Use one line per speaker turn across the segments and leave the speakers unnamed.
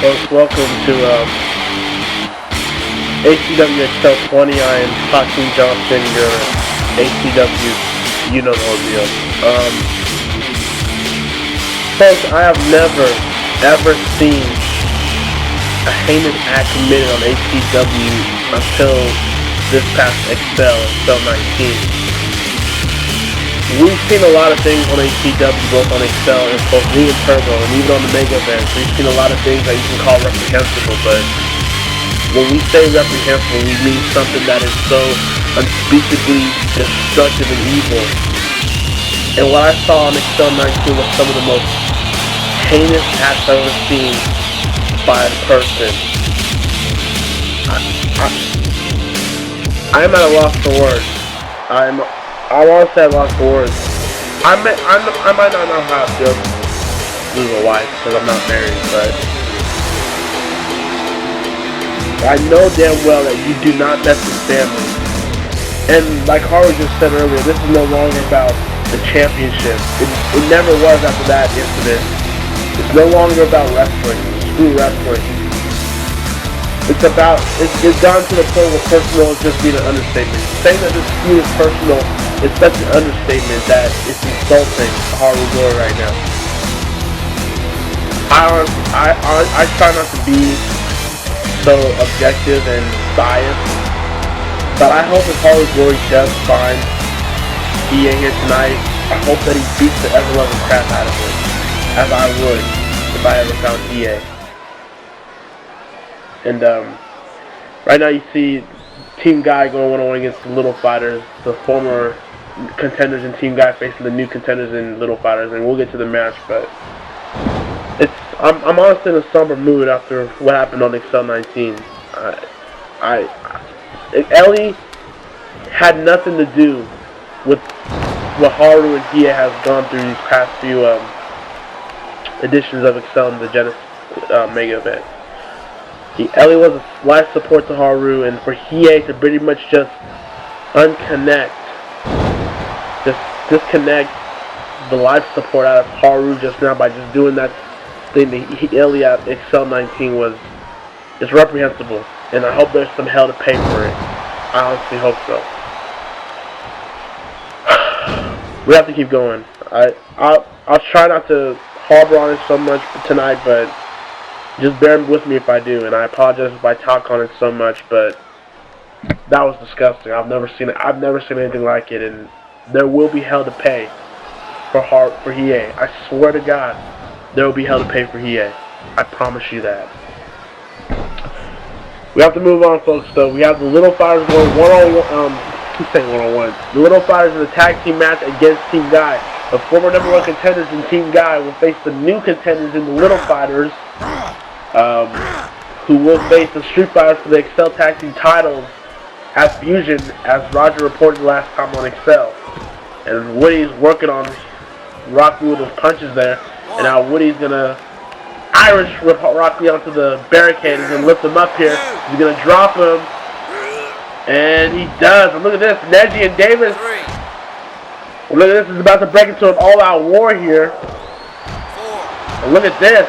folks, welcome to ACW Excel 20. I am Hakeem Johnson, your ACW, you know the whole deal. Folks, I have never, ever seen a heinous act committed on ACW until this past Excel 19. We've seen a lot of things on ACW, both on Excel and both New and Turbo, and even on the Mega events. We've seen a lot of things that you can call reprehensible, but when we say reprehensible, we mean something that is so unspeakably destructive and evil. And what I saw on Excel 19 was some of the most heinous acts I've ever seen by a person. I am at a loss for words. I want to say I lost for words. I might not know how to lose a wife because I'm not married, but I know damn well that you do not mess with family. And like Harley just said earlier, this is no longer about the championship. It never was after that incident. It's no longer about wrestling. Screw wrestling. It's gone to the point where personal is just being an understatement. Saying that this feud is personal is such an understatement that it's insulting to Harley Glory right now. I try not to be so objective and biased, but I hope if Harley Glory does find EA here tonight, I hope that he beats the ever-loving crap out of him, as I would if I ever found EA. And right now you see Team Guy going one-on-one against the Little Fighters, the former contenders in Team Guy facing the new contenders in Little Fighters, and we'll get to the match. But I'm honestly in a somber mood after what happened on Excel 19. Ellie had nothing to do with what Haru and Gia has gone through these past few editions of Excel in the Genesis Mega event. Ellie was a life support to Haru, and for Hiei to pretty much just disconnect the life support out of Haru just now by just doing that thing that Ellie at Excel 19 is reprehensible, and I hope there's some hell to pay for it. I honestly hope so. We have to keep going. I'll try not to harbor on it so much tonight, but just bear with me if I do, and I apologize if I talk on it so much, but that was disgusting. I've never seen anything like it, and there will be hell to pay for Hiei. I swear to God, there will be hell to pay for Hiei. I promise you that. We have to move on, folks, though. We have the Little Fighters going one-on-one. The Little Fighters in a tag team match against Team Guy. The former #1 contenders in Team Guy will face the new contenders in the Little Fighters, who will face the Street Fighters for the Excel Tag Team titles at Fusion, as Roger reported last time on Excel. And Woody's working on Rock Lee with his punches there, and now Woody's gonna Irish whip Rock Lee onto the barricade and then lift him up here. He's gonna drop him, and he does. And look at this, Neji and Davis. Well, look at this, is about to break into an all-out war here. And look at this.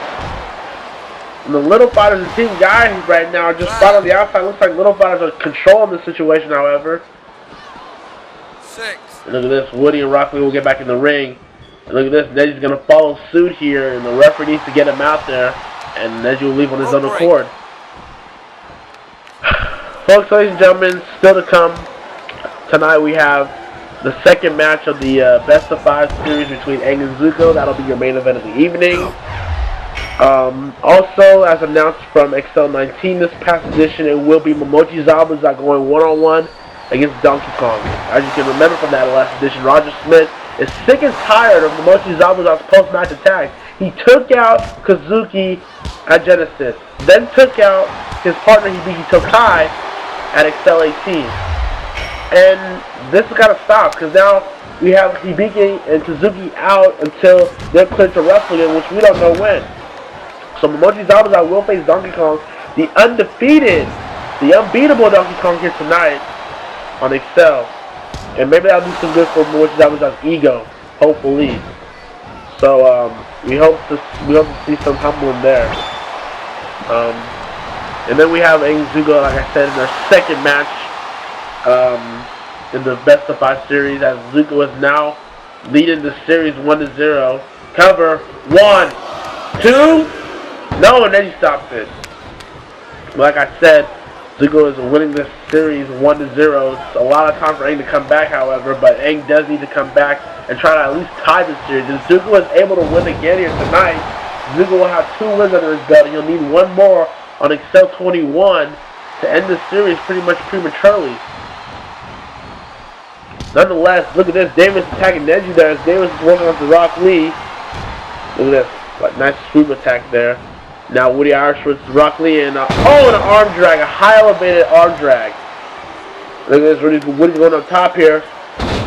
And the Little Fighters and Team Guy right now are just right on the outside. Looks like Little Fighters are controlling the situation, however. And look at this, Woody and Rock Lee will get back in the ring. And look at this, Neji's going to follow suit here, and the referee needs to get him out there. And Neji will leave on his own accord. Folks, ladies and gentlemen, still to come. Tonight we have the second match of the Best of 5 series between Aang and Zuko. That'll be your main event of the evening. Also, as announced from Excel 19 this past edition, it will be Momochi Zabuza going one-on-one against Donkey Kong. As you can remember from that last edition, Roger Smith is sick and tired of Momochi Zabuza's post-match attack. He took out Kazuki at Genesis, then took out his partner Hibiki Tokai at Excel 18. And this has got to stop, because now we have Hibiki and Kazuki out until they're cleared to wrestle again, which we don't know when. So Momochi Zabuza will face Donkey Kong, the undefeated, the unbeatable Donkey Kong here tonight on Excel. And maybe that'll do some good for Momochi Zabuza's ego, hopefully. So we hope to see some humbling there. And then we have Zugo, like I said, in their second match in the best of 5 series, as Zugo is now leading the series 1-0. Cover 1, 2. No, and then he stops it. Like I said, Zugo is winning this series 1-0. It's a lot of time for Aang to come back, however, but Aang does need to come back and try to at least tie the series. If Zugo is able to win again here tonight, Zugo will have 2 wins under his belt, and he'll need 1 more on Excel 21 to end the series pretty much prematurely. Nonetheless, look at this. Davis attacking Neji there as Davis is working on the Rock Lee. Look at this. Like, nice swoop attack there. Now Woody Irish with Rock Lee and an arm drag, a high elevated arm drag. Look at this, Woody's going up top here.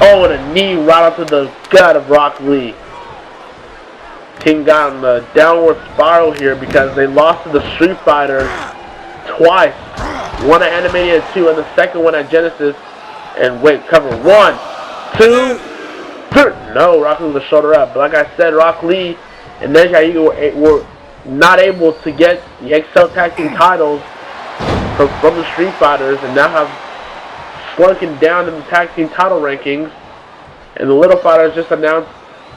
Oh, and a knee right onto the gut of Rock Lee. Team got on the downward spiral here because they lost to the Street Fighters twice. One at Animated 2 and the second one at Genesis. And wait, cover 1, 2, 3. No, Rock Lee with the shoulder up. But like I said, Rock Lee and Neji were not able to get the Excel Tag Team titles from the Street Fighters, and now have slunken down in the Tag Team title rankings. And the Little Fighters just announced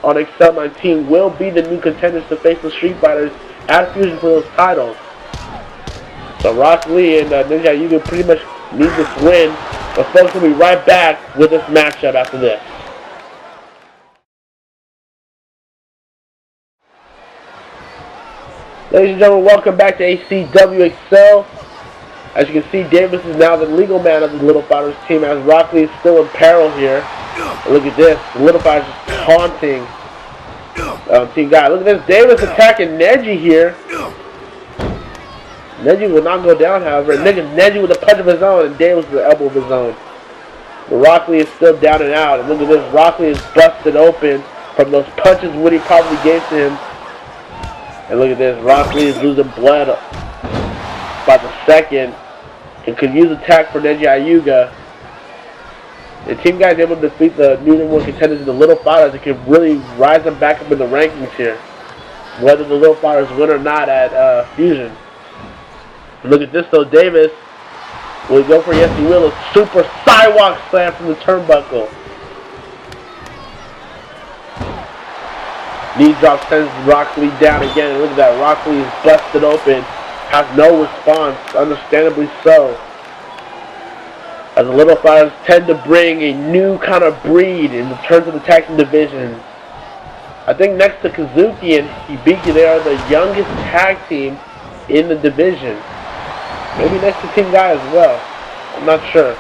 on Excel 19 will be the new contenders to face the Street Fighters at Fusion for those titles. So Rock Lee and Ninja Yugo pretty much need this win, but folks will be right back with this matchup after this. Ladies and gentlemen, welcome back to ACW Excel. As you can see, Davis is now the legal man of the Little Fighters team, as Rock Lee is still in peril here. And look at this, the Little Fighters just taunting Team Guy. Look at this, Davis attacking Neji here. Neji will not go down, however. Neji with a punch of his own, and Davis with an elbow of his own. But Rock Lee is still down and out. And look at this, Rock Lee is busted open from those punches Woody probably gave to him. And look at this, Rock Lee is losing blood by the second. And could use attack for Neji Ayuga. The Team Guy is able to defeat the new number 1 contenders in the Little Fighters. It could really rise them back up in the rankings here, whether the Little Fighters win or not at Fusion. Look at this though, Davis will go for, yes he will, a super sidewalk slam from the turnbuckle. Knee drop sends Rock Lee down again, and look at that, Rock Lee is busted open, has no response, understandably so. As the Little Fighters tend to bring a new kind of breed in terms of the tag team division. I think next to Kazuki and Hibiki, they are the youngest tag team in the division. Maybe next to Team Guy as well. I'm not sure.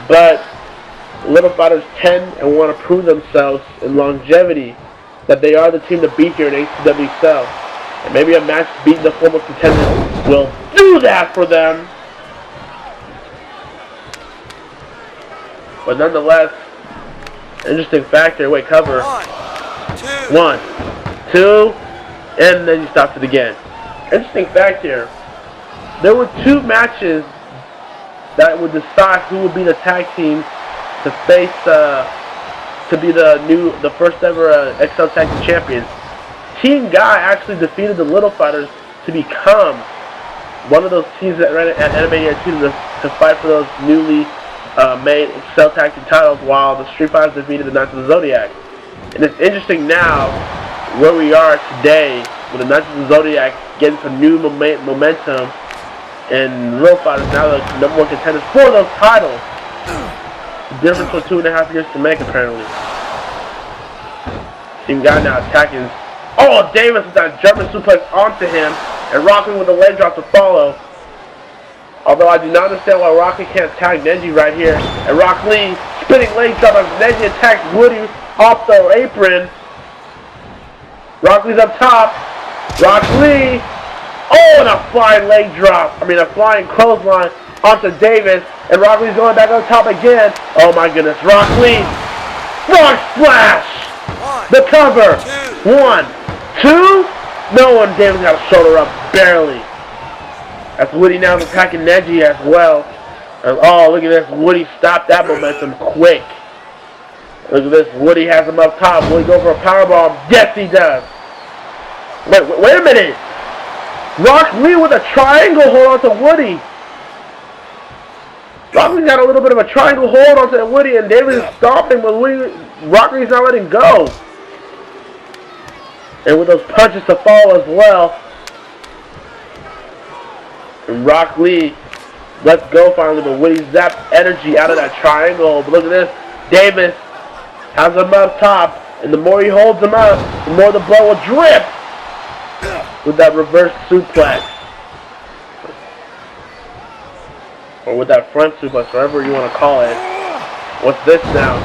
But Little Fighters tend and want to prove themselves in longevity that they are the team to beat here in ACW Excel. And maybe a match beating the former contenders will do that for them. But nonetheless, interesting factor. Wait, cover. 1, 2, and then you stopped it again. Interesting fact here. There were 2 matches that would decide who would be the tag team to face, to be the first ever XL Tag Team champions. Team Guy actually defeated the Little Fighters to become one of those teams that ran at Animated 2 to fight for those newly made XL Tag Team titles, while the Street Fighters defeated the Knights of the Zodiac. And it's interesting now where we are today with the Knights of the Zodiac getting some new momentum, and Little Fighters now the number 1 contenders for those titles. The difference for 2.5 years to make, apparently. Team Guy now attacking. Oh, Davis with that German suplex onto him, and Rock Lee with the leg drop to follow. Although I do not understand why Rock Lee can't tag Neji right here. And Rock Lee spinning leg drop as Neji attacks Woody off the apron. Rock Lee's up top. Rock Lee. Oh, and a flying leg drop. A flying clothesline onto Davis. And Rock Lee's going back on top again. Oh my goodness. Rock Lee. Frog splash. The cover. 1, 2. No, and Davis got a shoulder up. Barely. As Woody now is attacking Neji as well. And oh, look at this. Woody stopped that momentum quick. Look at this. Woody has him up top. Will he go for a powerbomb? Yes, he does. Wait a minute. Rock Lee with a triangle hold on to Woody. Rock Lee's got a little bit of a triangle hold on to Woody, and Davis is stomping, but Rock Lee's not letting go. And with those punches to follow as well. And Rock Lee lets go finally, but Woody zaps energy out of that triangle. But look at this. Davis has him up top, and the more he holds him up, the more the blood will drip with that reverse suplex. Or with that front suplex, whatever you want to call it. What's this now?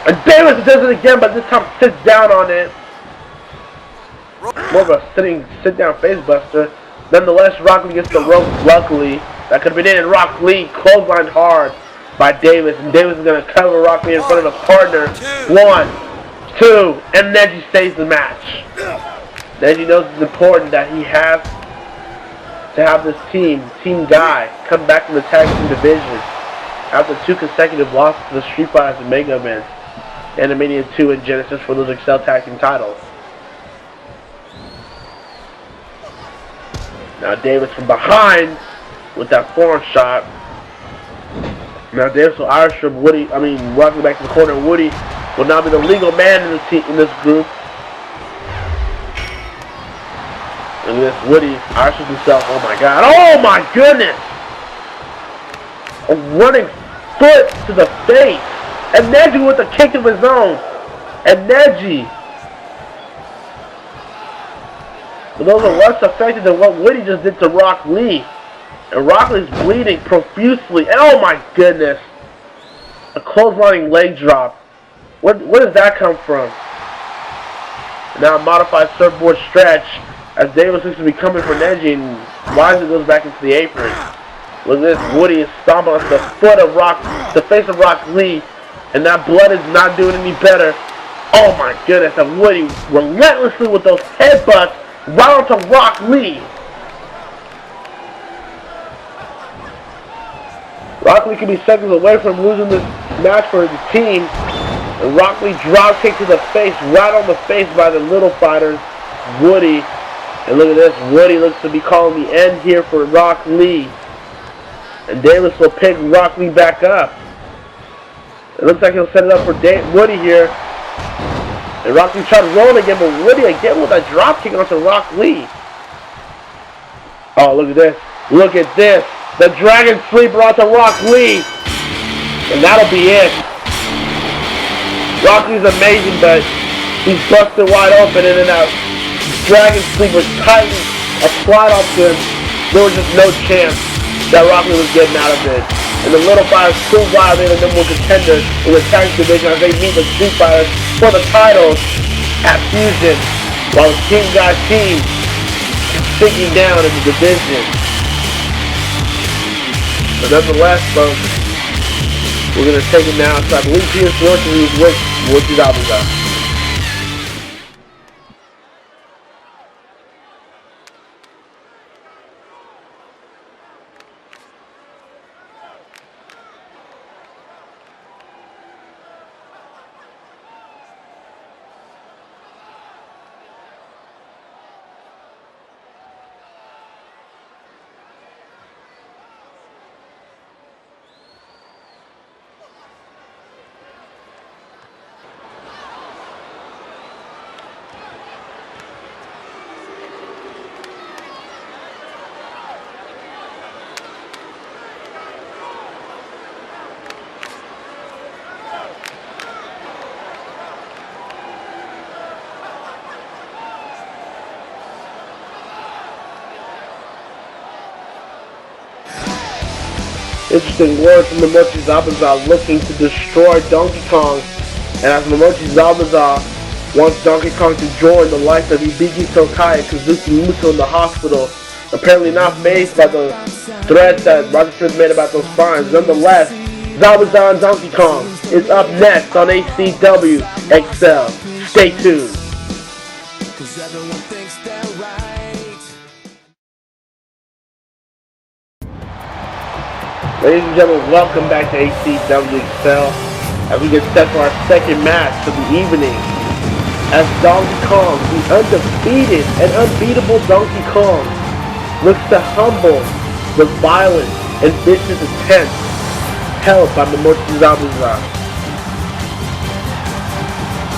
And Davis does it again, but this time sits down on it. More of a sit-down face buster. Nonetheless, Rock Lee gets the rope. Luckily, that could have been it. And Rock Lee clotheslined hard by Davis. And Davis is going to cover Rock Lee in front of his partner. 1, 2, and Neji stays the match. Neji knows it's important that he has to have this team guy, come back from the tag team division after 2 consecutive losses to the Street Fighters and Mega events, Animania 2 and Genesis for those Excel tag team titles. Now Davis from behind with that forearm shot. Now Davis will Irish from Rock Lee back to the corner. Woody will now be the legal man in this group. And this Woody Irishes himself. Oh my god. Oh my goodness! A running foot to the face. And Neji with a kick of his own. And Neji. But those are less effective than what Woody just did to Rock Lee. And Rock Lee's bleeding profusely. And oh my goodness. A clotheslining leg drop. Where does that come from? Now a modified surfboard stretch. As Davis looks to be coming for Neji, and wisely goes back into the apron. Look at this. Woody is stomping on the face of Rock Lee. And that blood is not doing any better. Oh my goodness. And Woody relentlessly with those headbutts. Right onto Rock Lee. Rock Lee could be seconds away from losing this match for his team. And Rock Lee drop kick to the face, right on the face by the little fighters, Woody. And look at this, Woody looks to be calling the end here for Rock Lee. And Davis will pick Rock Lee back up. It looks like he'll set it up for Woody here. And Rock Lee tries rolling again, but Woody again with a drop kick onto Rock Lee. Oh, look at this. Look at this. The Dragon Sleeper onto Rock Lee. And that'll be it. Rock Lee's amazing, but he's busted wide open in and out. Dragon Sleeper tightened, applied onto him. There was just no chance that Rock Lee was getting out of it. And the Little Fighters still wild, they're the number 1 contender in the tag division as they meet the Street Fighters for the titles at Fusion, while the Team Guy team is sinking down in the division. But nonetheless, folks, we're going to take it now. So I believe Peter Swanson is with Woody Zabuza. Interesting word from Momochi Zabuza looking to destroy Donkey Kong. And as Momochi Zabuza wants Donkey Kong to join the likes of Ibiki Tokai and Kazuki Muto in the hospital, apparently not fazed by the threats that Roger Smith made about those fines. Nonetheless, Zabuza and Donkey Kong is up next on ACW Excel. Stay tuned. Ladies and gentlemen, welcome back to ACW Excel as we get set for our second match of the evening. As Donkey Kong, the undefeated and unbeatable Donkey Kong, looks to humble the violent and vicious intent held by Momochi Zabuza.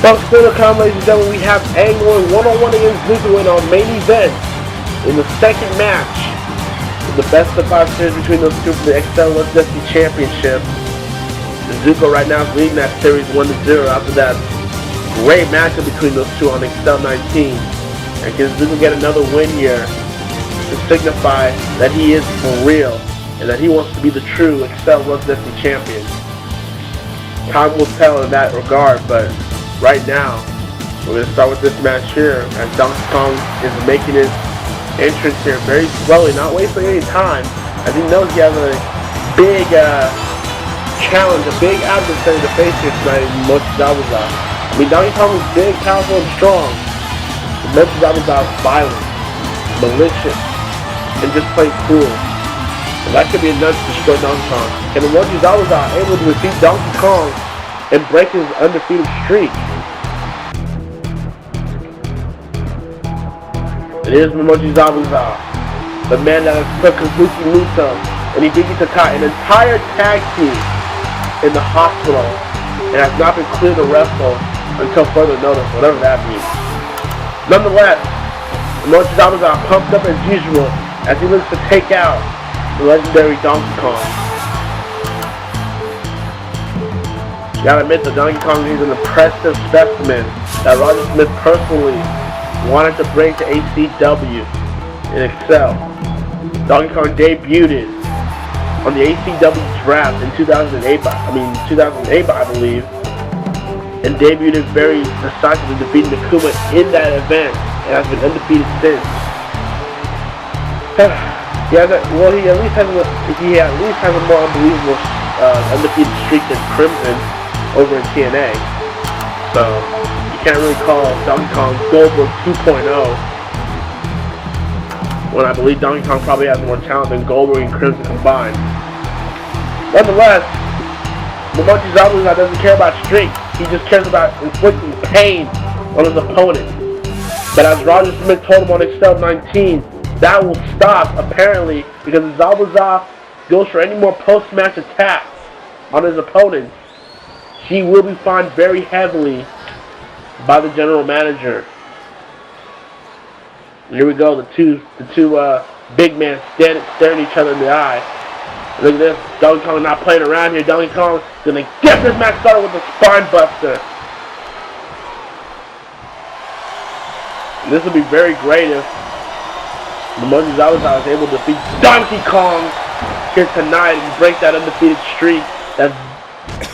But still to come, ladies and gentlemen, we have Aang going one-on-one against Zuko in our main event in the second match of the best of 5 series between those two for the Excel Destiny Championship. And Zuko right now is leading that series 1-0 after that great matchup between those two on Excel 19. And can Zuko get another win here to signify that he is for real and that he wants to be the true Excel Destiny Champion? Time will tell in that regard, but right now, we're going to start with this match here as Donkey Kong is making his entrance here very slowly, not wasting any time, as he knows he has a big challenge, a big adversary to face here tonight in Mochi Zabuza. I mean, Donkey Kong is big, powerful, and strong, but Mochi Zabuza is violent, malicious, and just plain cruel. And that could be enough to destroy Donkey Kong. And Mochi Zabuza able to defeat Donkey Kong and break his undefeated streak. It is Momochi Zabuza, the man that has put Kazuki Muto and Hibiki Takai, an entire tag team, in the hospital and has not been cleared to wrestle until further notice, whatever that means. Nonetheless, Momochi Zabuza pumped up as usual as he looks to take out the legendary Donkey Kong. You gotta admit that Donkey Kong is an impressive specimen that Roger Smith personally wanted to bring to ACW in Excel. Donkey Kong debuted on the ACW draft in 2008, I believe, and debuted very decisively, defeating Nakuma in that event, and has been undefeated since. He at least has a more unbelievable undefeated streak than Crimson over in TNA. So you can't really call Donkey Kong Goldberg 2.0 when I believe Donkey Kong probably has more talent than Goldberg and Crimson combined. Nonetheless, Momochi Zabuza doesn't care about streaks. He just cares about inflicting pain on his opponent. But as Roger Smith told him on Excel 19, that will stop apparently because Zabuza goes for any more post-match attacks on his opponents. She will be fined very heavily by the general manager. Here we go, the two big men staring each other in the eye. Look at this, Donkey Kong not playing around here. Donkey Kong gonna get this match started with a spine buster. This would be very great if Momochi Zabuza was able to defeat Donkey Kong here tonight and break that undefeated streak that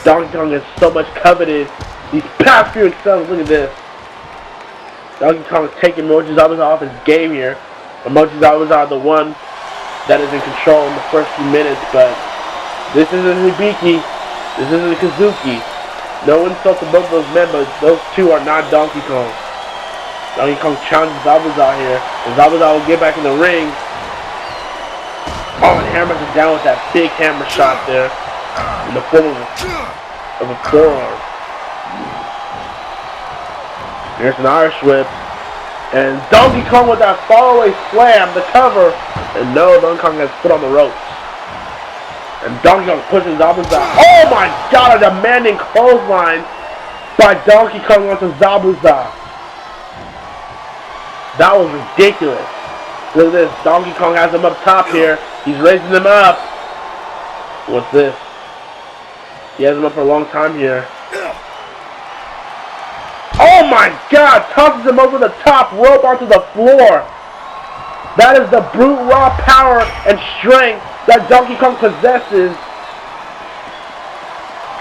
Donkey Kong has so much coveted these past few Excels. Look at this. Donkey Kong is taking Momochi Zabuza off his game here. Momochi Zabuza the one that is in control in the first few minutes, but this isn't Hibiki, this isn't Kazuki. No insult to both of those men, but those two are not Donkey Kong. Donkey Kong challenges Zabuza here, and Zabuza will get back in the ring. Oh, and hammers it down with that big hammer shot there in the form of a forearm. Here's an Irish whip. And Donkey Kong with that faraway slam, the cover. And no, Donkey Kong has foot on the ropes. And Donkey Kong pushes Zabuza. Oh my god, a demanding clothesline by Donkey Kong onto Zabuza. That was ridiculous. Look at this, Donkey Kong has him up top here. He's raising him up. What's this? He has him up for a long time here. Oh my god! Tosses him over the top rope onto the floor. That is the brute raw power and strength that Donkey Kong possesses.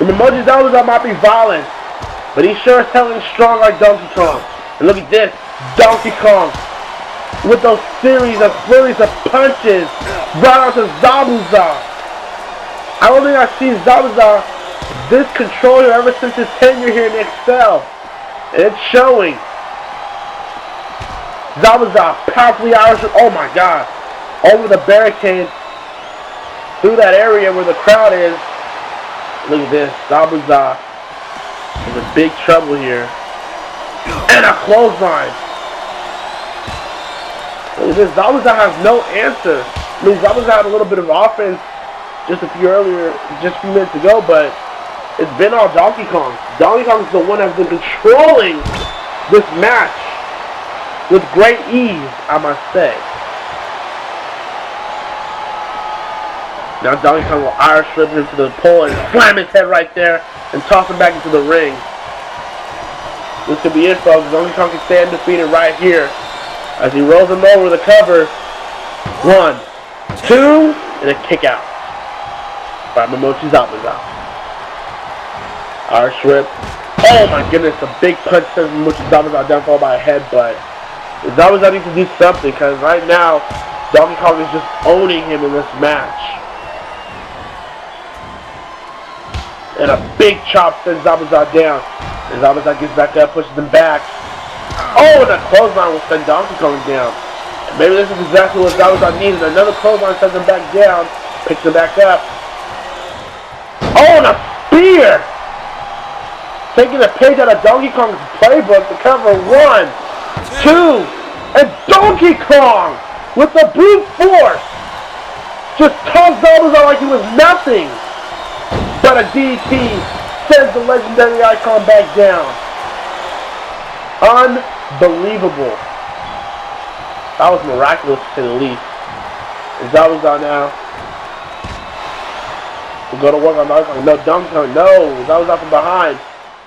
And Momochi Zabuza might be violent, but he sure is hell strong like Donkey Kong. And look at this, Donkey Kong with those series of flurries of punches right onto Zabuza. I don't think I've seen Zabuza this controller ever since his tenure here in Excel. And it's showing. Zabuza powerfully Irish. Oh my god. Over the barricade. Through that area where the crowd is. Look at this. Zabuza is in big trouble here. And a clothesline. Look at this. Zabuza has no answer. I mean, Zabuza had a little bit of offense just a few minutes ago, but it's been all Donkey Kong. Donkey Kong is the one that's been controlling this match with great ease, I must say. Now Donkey Kong will Irish whip him to the pole and slam his head right there and toss him back into the ring. This could be it, folks. Donkey Kong can stay undefeated right here as he rolls him over the cover. 1, 2, and a kick out by Momochi Zabuza. Irish whip. Oh my goodness, a big punch sends Momochi Zabuza down followed by a headbutt. Zabuza needs to do something because right now Donkey Kong is just owning him in this match. And a big chop sends Zabuza down. And Zabuza gets back up, pushes him back. Oh, and a clothesline will send Donkey Kong down. And maybe this is exactly what Zabuza needed. Another clothesline sends him back down, picks him back up. Oh, and a spear! Taking a page out of Donkey Kong's playbook to cover 1, 2, and Donkey Kong with the brute force just tossed Zabuza like he was nothing. But a DT sends the legendary icon back down. Unbelievable. That was miraculous to say the least. And Zabuza now will go to work on Donkey Kong. No, Donkey Kong, no. Zabuza from behind.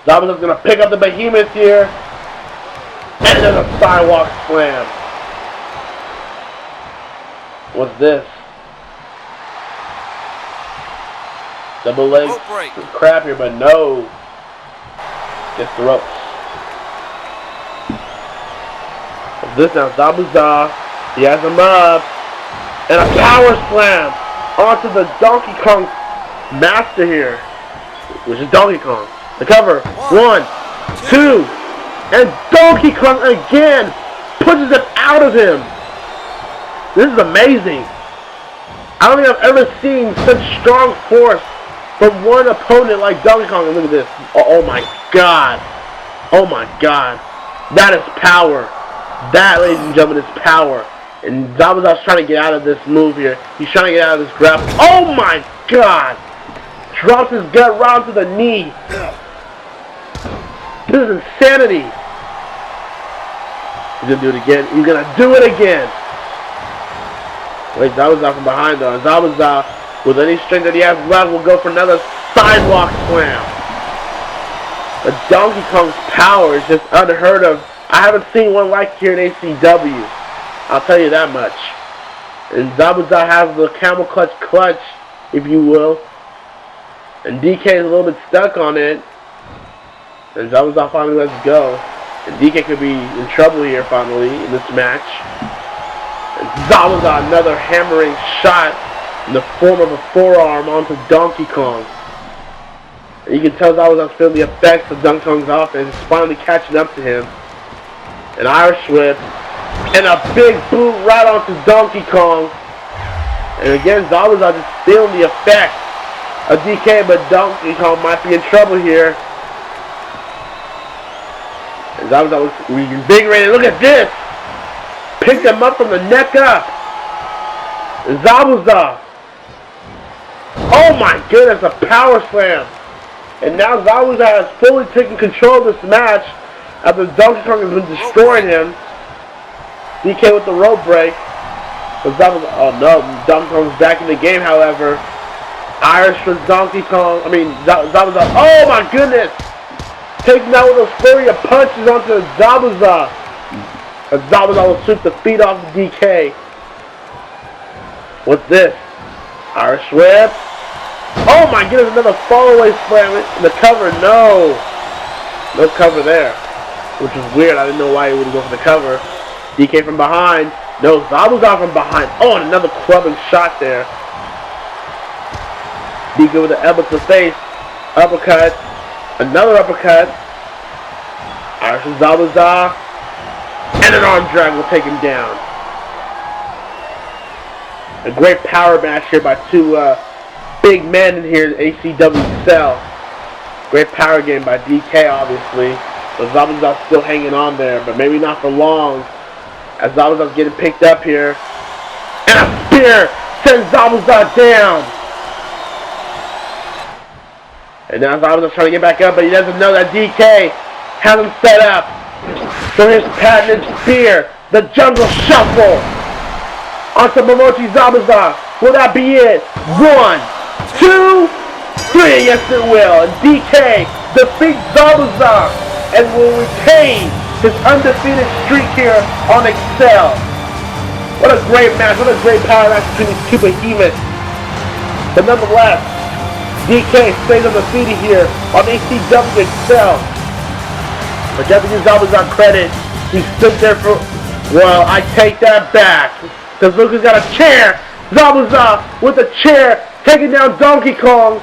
Zabuza's going to pick up the behemoth here. And there's a sidewalk slam. What's this? Double leg crap here, but no. Gets the ropes. What's this now? Zabuza. He has him up. And a power slam onto the Donkey Kong master here, which is Donkey Kong. The cover. 1, 2. And Donkey Kong again pushes it out of him. This is amazing. I don't think I've ever seen such strong force from one opponent like Donkey Kong. And look at this. Oh my God. Oh my God. That is power. That, ladies and gentlemen, is power. And Zabuza's trying to get out of this move here. He's trying to get out of this grab. Oh my God. Drops his gut right to the knee. This is insanity. He's going to do it again. He's going to do it again. Wait, Zabuza from behind though. Zabuza, with any strength that he has left, will go for another sidewalk slam. But Donkey Kong's power is just unheard of. I haven't seen one like here in ACW. I'll tell you that much. And Zabuza has the camel clutch, if you will. And DK is a little bit stuck on it. And Zabuza finally lets go. And DK could be in trouble here finally in this match. And Zabuza, another hammering shot in the form of a forearm onto Donkey Kong. And you can tell Zabuza's feeling the effects of Donkey Kong's offense. It's finally catching up to him. An Irish whip. And a big boot right onto Donkey Kong. And again, Zabuza just feeling the effect of DK, but Donkey Kong might be in trouble here. And Zabuza was reinvigorated. Look at this! Picked him up from the neck up. And Zabuza. Oh my goodness, a power slam. And now Zabuza has fully taken control of this match after Donkey Kong has been destroying him. DK with the rope break. But Zabuza, oh no, Donkey Kong's back in the game, however. Irish for Donkey Kong, Zabuza, oh my goodness! Taking out with those flurry of punches onto Zabuza. And Zabuza will sweep the feet off of DK. What's this? Irish whip. Oh my goodness, another fall-away slam in the cover, no! No cover there. Which is weird, I didn't know why he wouldn't go for the cover. DK from behind. No, Zabuza from behind. Oh, and another clubbing shot there. DK with the elbow to the face. Uppercut. Another uppercut. Irish from Zabuza. And an arm drag will take him down. A great power match here by two big men in here in ACW Excel. Great power game by DK, obviously. But Zabuza's still hanging on there, but maybe not for long. As Zabuza's getting picked up here. And a spear sends Zabuza down. And now Zabuza's trying to get back up, but he doesn't know that DK has him set up. So here's patented spear. The jungle shuffle. Onto Momochi Zabuza. Will that be it? 1, 2, 3. Yes, it will. And DK defeats Zabuza and will retain his undefeated streak here on Excel. What a great match. What a great power match between these two behemoths. But nonetheless, DK stays undefeated here on ACW Excel. But definitely Zabuza credit. He stood there for... Well, I take that back. Because look who's got a chair. Zabuza with a chair taking down Donkey Kong.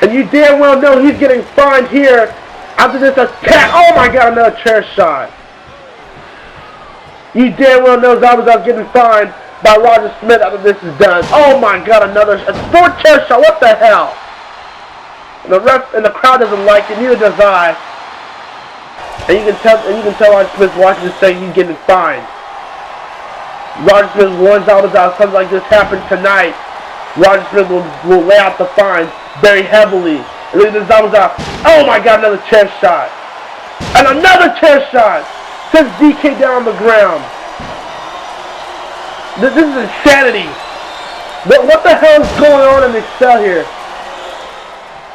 And you damn well know he's getting fined here after this attack. Oh my god, another chair shot. You damn well know Zabuza's getting fined by Roger Smith after this is done. Oh my god, another 4 chair shot. What the hell? And the ref and the crowd doesn't like it, neither does I. And you can tell Roger Smith's watching this saying he's getting fined. Roger Smith warns Zabuza something like this happened tonight. Roger Smith will lay out the fines very heavily. And look at this Zabuza. Oh my god, another chair shot. And another chair shot. Sends DK down on the ground. This is insanity. What the hell is going on in Excel here?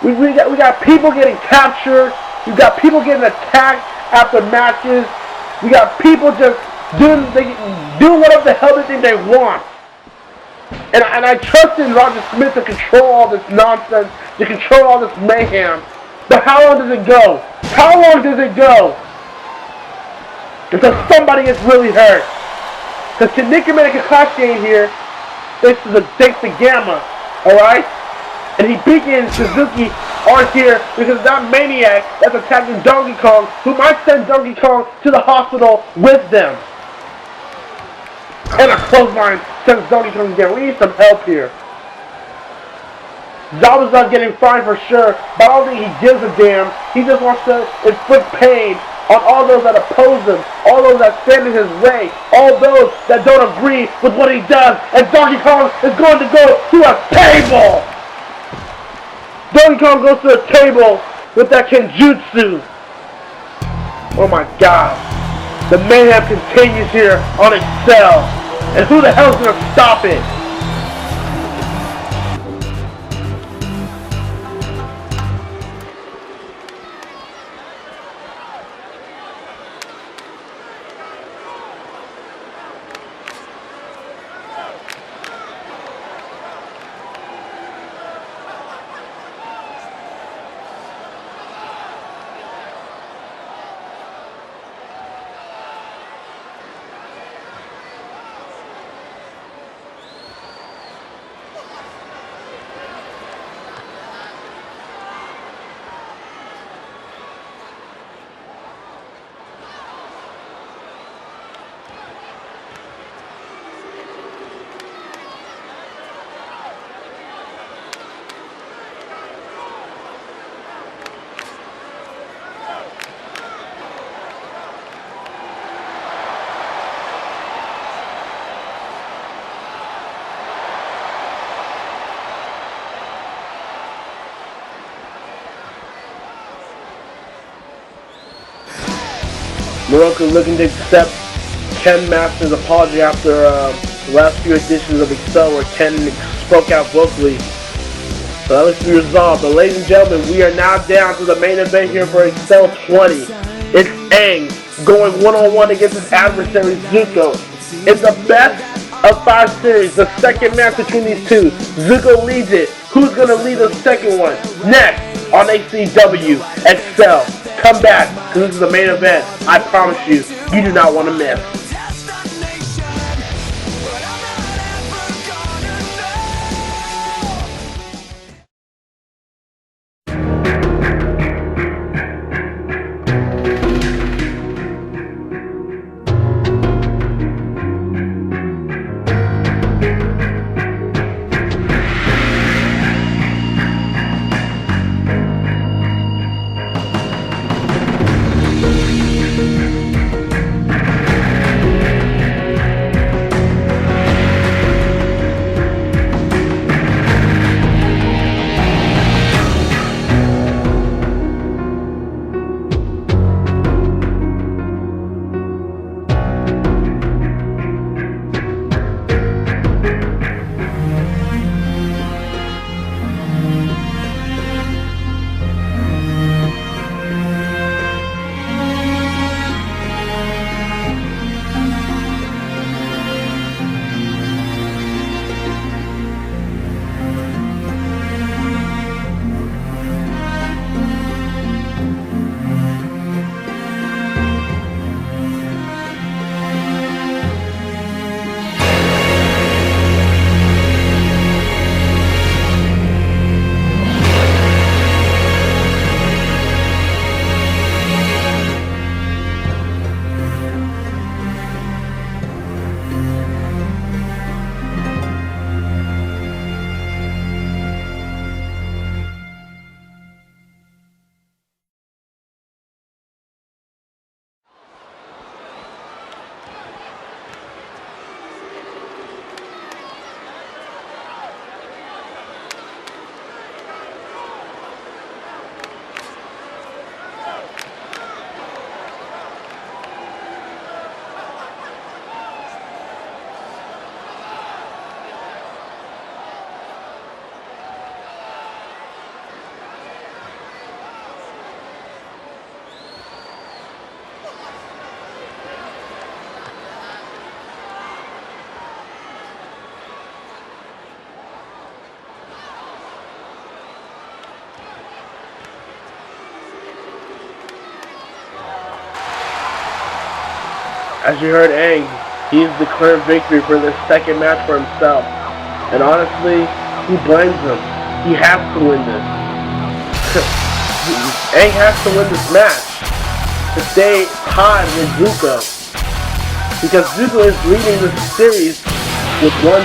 We got people getting captured. We got people getting attacked after matches. We got people just doing whatever the hell they think they want. And I trust in Roger Smith to control all this nonsense, to control all this mayhem. But how long does it go? How long does it go? Because somebody gets really hurt. Because Kaneki Kakashi ain't here, thanks to Gamma, alright? And Hibiki and Suzuki aren't here because of that maniac that's attacking Donkey Kong, who might send Donkey Kong to the hospital with them. And a clothesline sends Donkey Kong down. We need some help here. Zabuza's getting fined for sure, but I don't think he gives a damn. He just wants to inflict pain on all those that oppose him, all those that stand in his way, all those that don't agree with what he does. And Donkey Kong is going to go to a table! Donkey Kong goes to a table with that Kenjutsu. Oh my god. The mayhem continues here on Excel. And who the hell's going to stop it? Moroku looking to accept Ken Masters' apology after the last few editions of Excel where Ken spoke out vocally. So that looks to be resolved. But ladies and gentlemen, we are now down to the main event here for Excel 20. It's Aang going one-on-one against his adversary Zuko. It's the best of 5 series, the second match between these two. Zuko leads it. Who's going to lead the second one? Next on ACW Excel. Come back, because this is the main event. I promise you, you do not want to miss. As you heard Aang, he is declaring victory for this second match for himself. And honestly, who blames him? He has to win this. Aang has to win this match to stay tied with Zuko. Because Zuko is leading this series with 1-0.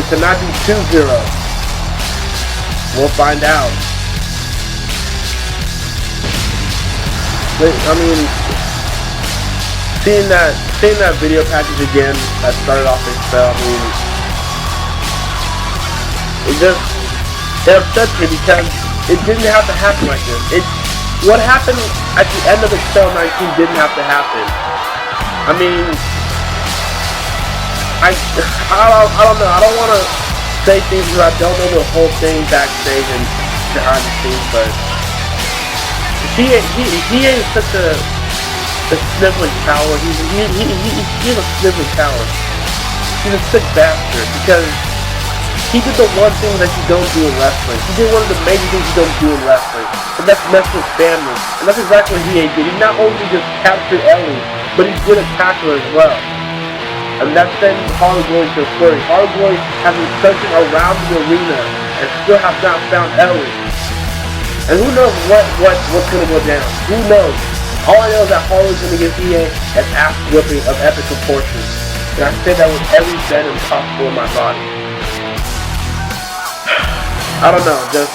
It cannot be 2-0. We'll find out. But, I mean, seeing that video package again that started off Excel, I mean, it upsets me because it didn't have to happen like this. What happened at the end of Excel 19 didn't have to happen. I mean, I don't know. I don't want to say things because I don't know the whole thing backstage and behind the scenes, but he is such a sniveling coward. He's a sniveling coward. He's a sick bastard because he did the one thing that you don't do in wrestling. He did one of the major things you don't do in wrestling, and that's mess with family. And that's exactly what he did. He not only just captured Ellie, but he did attack her as well. And that sent Harley Glory to a flurry. Harley Glory has been searching around the arena and still have not found Ellie. And who knows what's gonna go down? Who knows? All I know is that Harley's gonna give EA an ass whipping of epic proportions. And I say that with every venom possible in my body. I don't know, just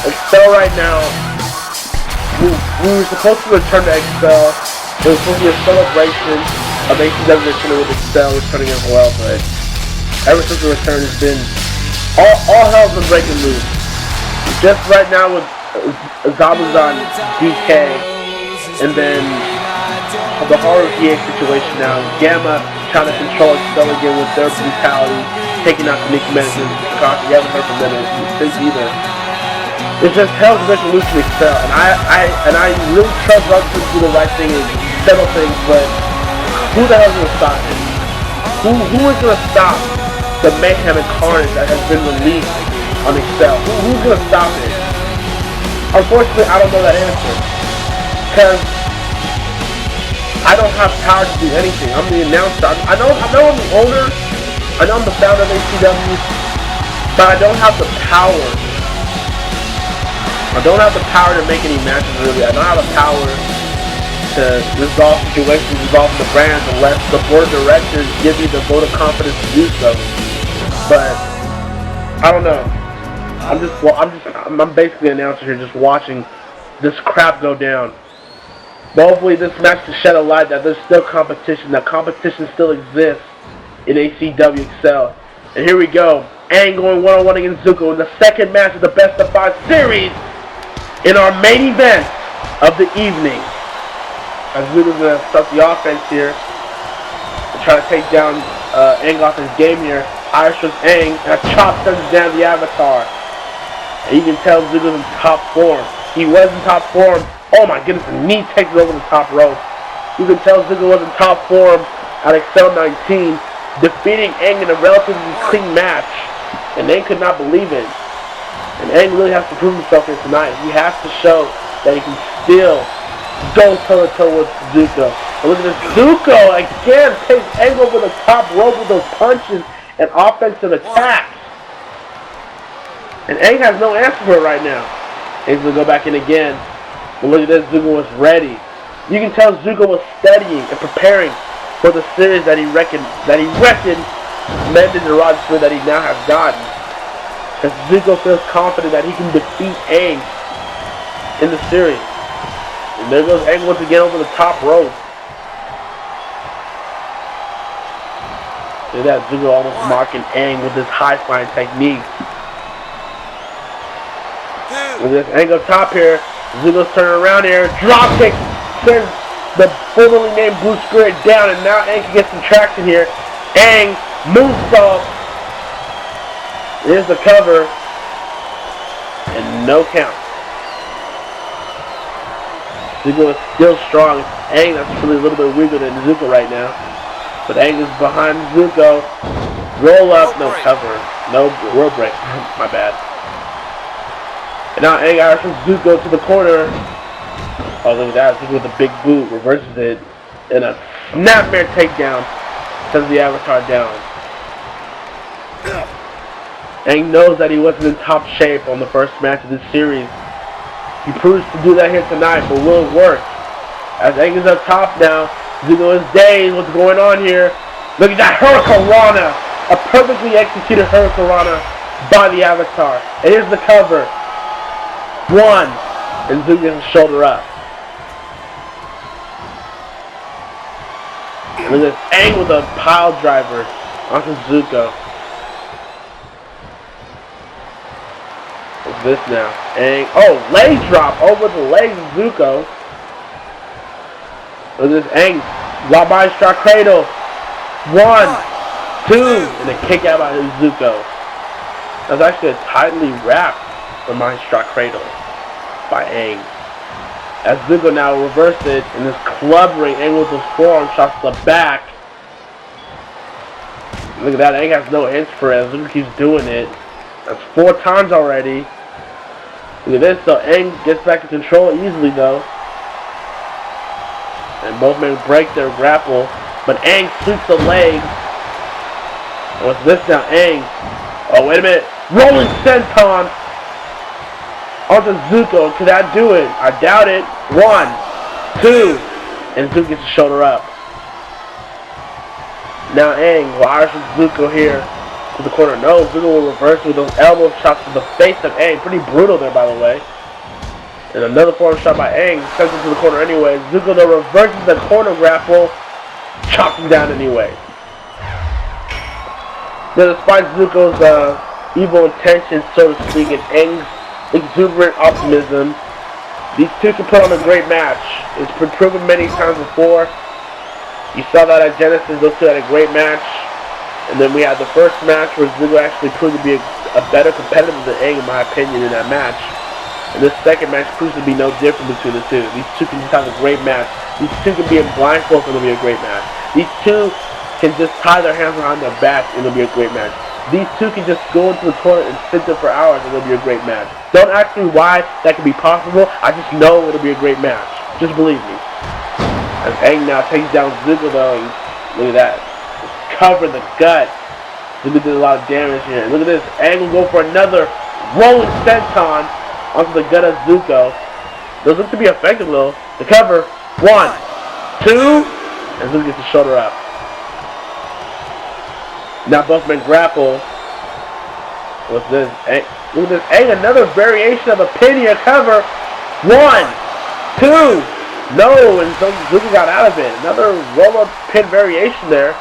Excel right now. We were supposed to return to Excel. It was supposed to be a celebration of ACW returning with Excel returning as well, but ever since the return has been all hell's been breaking loose. Just right now with Zabu's on DK, and then the horror VA situation now. Gamma trying to control Excel again with their brutality, taking out the Nicki Minaj. Gosh, you haven't heard from them since either. It's just hell's breaking loose in Excel, and I really trust Roger to do the right thing and settle things, but who the hell is gonna stop it? Who is gonna stop the mayhem and carnage that has been released on Excel? Who's gonna stop it? Unfortunately, I don't know that answer, because I don't have power to do anything. I'm the announcer. I know I'm the owner. I know I'm the founder of ACW, but I don't have the power. I don't have the power to make any matches, really. I don't have the power to resolve situations involving the brands unless the board of directors give me the vote of confidence to do so. But I don't know. I'm basically an announcer here, just watching this crap go down. But hopefully this match to shed a light that there's still competition. That competition still exists in ACW Excel. And here we go. Aang going one-on-one against Zuko in the second match of the Best of 5 series in our main event of the evening. As Zuko's going to start the offense here and try to take down Aang off his game here. Irish with Aang, and a chop sends down the Avatar. And you can tell Zuko's in top form. He was in top form. Oh my goodness, the knee takes it over the top rope. You can tell Zuko was in top form at Excel 19, defeating Aang in a relatively clean match. And Aang could not believe it. And Aang really has to prove himself here tonight. He has to show that he can still go toe-to-toe with Zuko. And look at this. Zuko again takes Aang over the top rope with those punches and offensive attacks. And Aang has no answer for it right now. Aang's going to go back in again. But look at this. Zuko was ready. You can tell Zuko was studying and preparing for the series that he reckoned Mended and Roger Smith that he now has gotten. As Zuko feels confident that he can defeat Aang in the series. And there goes Aang once again over the top rope. Look at that, Zuko almost marking Aang with his high-flying technique. Look at this, Aang up top here. Zuko's turning around here. Drop kick sends the formerly named Blue Spirit down, and now Aang can get some traction here. Aang moonsault. Here's the cover. And no count. Zuko is still strong. Aang, that's really a little bit weaker than Zuko right now. But Aang is behind Zuko. Roll up, no cover. No world break. My bad. And now Aang from Zuko to the corner. Oh, look at that. Zuko with the big boot reverses it. And a snapmare takedown sends the Avatar down. Aang knows that he wasn't in top shape on the first match of this series. He proves to do that here tonight, but will it work? As Aang is up top now, Zuko is dazed. What's going on here? Look at that Hurricanrana! A perfectly executed Hurricanrana by the Avatar. And here's the cover. 1. And Zuko gets his shoulder up. And look at this, Aang with a pile driver onto Zuko. What's this now? Aang, oh, leg drop over the legs of Zuko. Look at this, Aang, Labai Strike Cradle. 1, 2, and a kick out by Zuko. That's actually a tightly wrapped Labai Strike Cradle by Aang. As Zuko now reversed it in this clubbering Aang with his forearm shots to the back. Look at that, Aang has no answer for it. Zuko keeps doing it. That's 4 times already. Look at this, so Aang gets back to control easily though. And both men break their grapple. But Aang sweeps the legs. And what's this now? Aang. Oh, wait a minute. Rolling senton onto Zuko. Could that do it? I doubt it. 1, 2. And Zuko gets his shoulder up. Now Aang wires from Zuko here to the corner. No, Zuko will reverse with those elbow shots to the face of Aang. Pretty brutal there, by the way. And another forearm shot by Aang. Sends him to the corner anyway. Zuko though reverses the corner grapple. Chops him down anyway. Now, despite Zuko's evil intentions, so to speak, and Aang's exuberant optimism, these two can put on a great match. It's been proven many times before. You saw that at Genesis, those two had a great match. And then we had the first match where Zuko actually proved to be a better competitor than Aang, in my opinion, in that match. And this second match proves to be no different between the two. These two can just have a great match. These two can be in blindfolds and it'll be a great match. These two can just tie their hands behind their back and it'll be a great match. These two can just go into the toilet and sit there for hours and it'll be a great match. Don't ask me why that could be possible. I just know it'll be a great match. Just believe me. As Aang now takes down Zuko though, and look at that. Just cover the gut. Zuko did a lot of damage here. And look at this. Aang will go for another rolling senton onto the gut of Zuko. Those look to be effective though. The cover. 1, 2, and Zuko gets his shoulder up. Now both men grapple. What's this? Aang, look at this. Aang, another variation of a pin here. Cover. 1, 2. No, and so Zuko got out of it. Another roll-up pin variation there.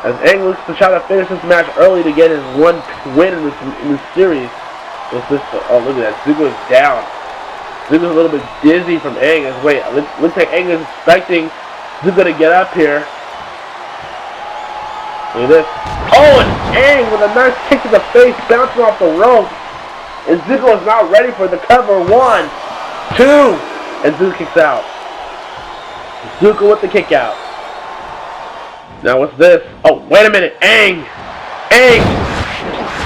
As Aang looks to try to finish this match early to get his 1 win in this series. What's this? Oh, look at that. Zuko is down. Zuko's a little bit dizzy from Aang. Wait, looks like Aang is expecting Zuko to get up here. Look at this. Oh, and Aang with a nice kick to the face, bouncing off the rope. And Zuko is not ready for the cover. 1, 2, and Zuko kicks out. Zuko with the kick out. Now what's this? Oh, wait a minute. Aang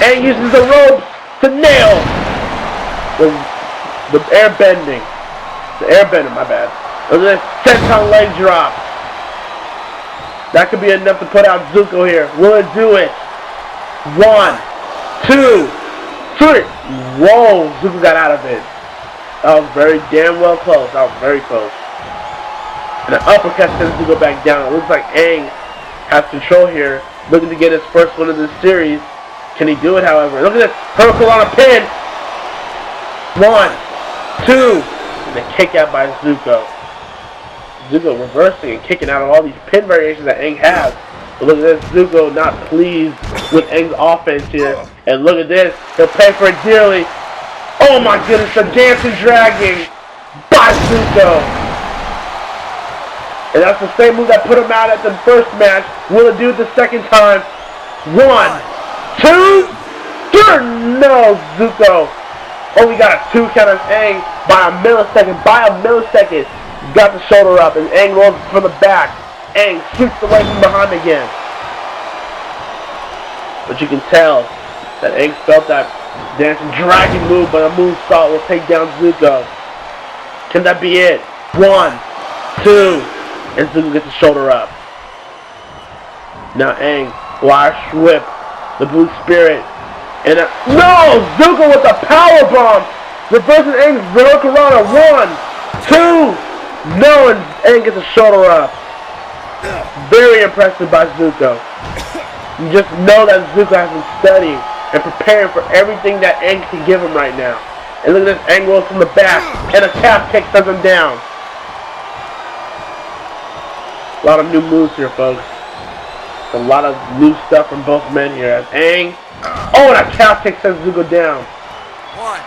uses the ropes to nail the airbending. The airbender, my bad. Look at this senton leg drop. That could be enough to put out Zuko here. Will it do it? 1, 2, 3. Whoa, Zuko got out of it. That was very damn well close. That was very close. And an uppercut sends Zuko back down. It looks like Aang has control here, looking to get his first win of this series. Can he do it, however? Look at this. Hurricane on a pin. 1, 2. And a kick out by Zuko. Zuko reversing and kicking out of all these pin variations that Aang has. But look at this. Zuko not pleased with Aang's offense here. And look at this. He'll pay for it dearly. Oh my goodness. The dancing dragon by Zuko. And that's the same move that put him out at the first match. Will it do it the second time? 1, 2, 3. No, Zuko only got a 2 count on Aang by a millisecond. Got the shoulder up and Aang rolls from the back. Aang sweeps the leg from behind again. But you can tell that Aang felt that dancing dragon move, but a moonsault will take down Zuko. Can that be it? 1, 2, and Zuko gets the shoulder up. Now Aang, wire whip, the blue spirit, and no! Zuko with the power bomb! Reversing Aang's Hurricanrana. 1, 2, no, and Aang gets the shoulder up. Very impressive by Zuko. You just know that Zuko has been studying and preparing for everything that Aang can give him right now. And look at this, Aang rolls from the back, and a calf kick sends him down. A lot of new moves here, folks. A lot of new stuff from both men here. As Aang, oh, and a calf kick sends Zuko down. 1.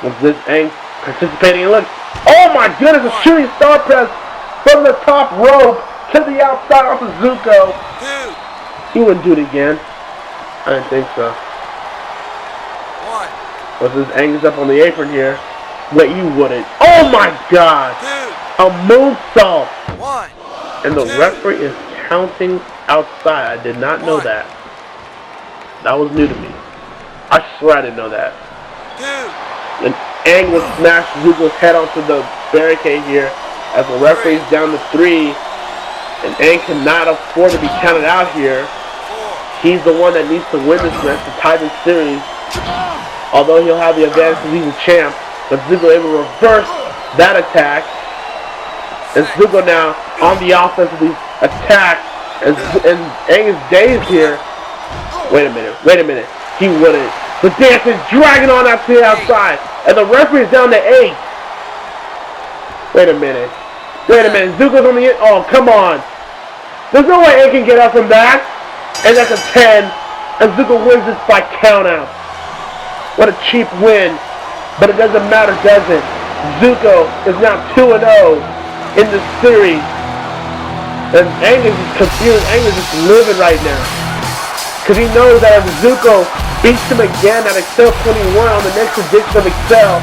What's this? Aang participating, and look, oh my goodness, a shooting star press from the top rope to the outside off of Zuko.
2.
He wouldn't do it again. I didn't think so.
1.
What's this? Aang is up on the apron here. Wait, you wouldn't. Oh my God!
2.
A moonsault!
1.
And the
2.
referee is counting outside. I did not know
1.
that. That was new to me. I swear I didn't know that.
2.
And Aang will smash Zuko's head onto the barricade here as the referee's down to 3. And Aang cannot afford to be counted out here.
4.
He's the one that needs to win this match to tie the series. Although he'll have the advantage because he's a champ. But Zuko able to reverse that attack. And Zuko now on the offense of these attacks. And Aang is dazed here. Wait a minute. He wouldn't. The dance is dragging on out to the outside. And the referee is down to 8. Wait a minute. Zuko's on the end. Oh, come on. There's no way Aang can get up from that. And that's a 10. And Zuko wins this by countout. What a cheap win. But it doesn't matter, does it? Zuko is now 2-0 in this series. And Aang is just confused. Aang is just living right now. Because he knows that if Zuko beats him again at Excel 21 on the next edition of Excel,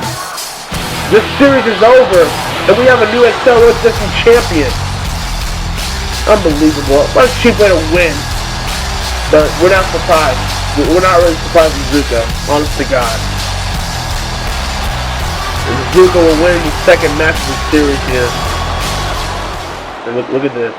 this series is over. And we have a new Excel World Edition champion. Unbelievable. What a cheap way to win. But we're not surprised. We're not really surprised with Zuko. Honest to God. And Zuko will win the second match of the series here. And look at this.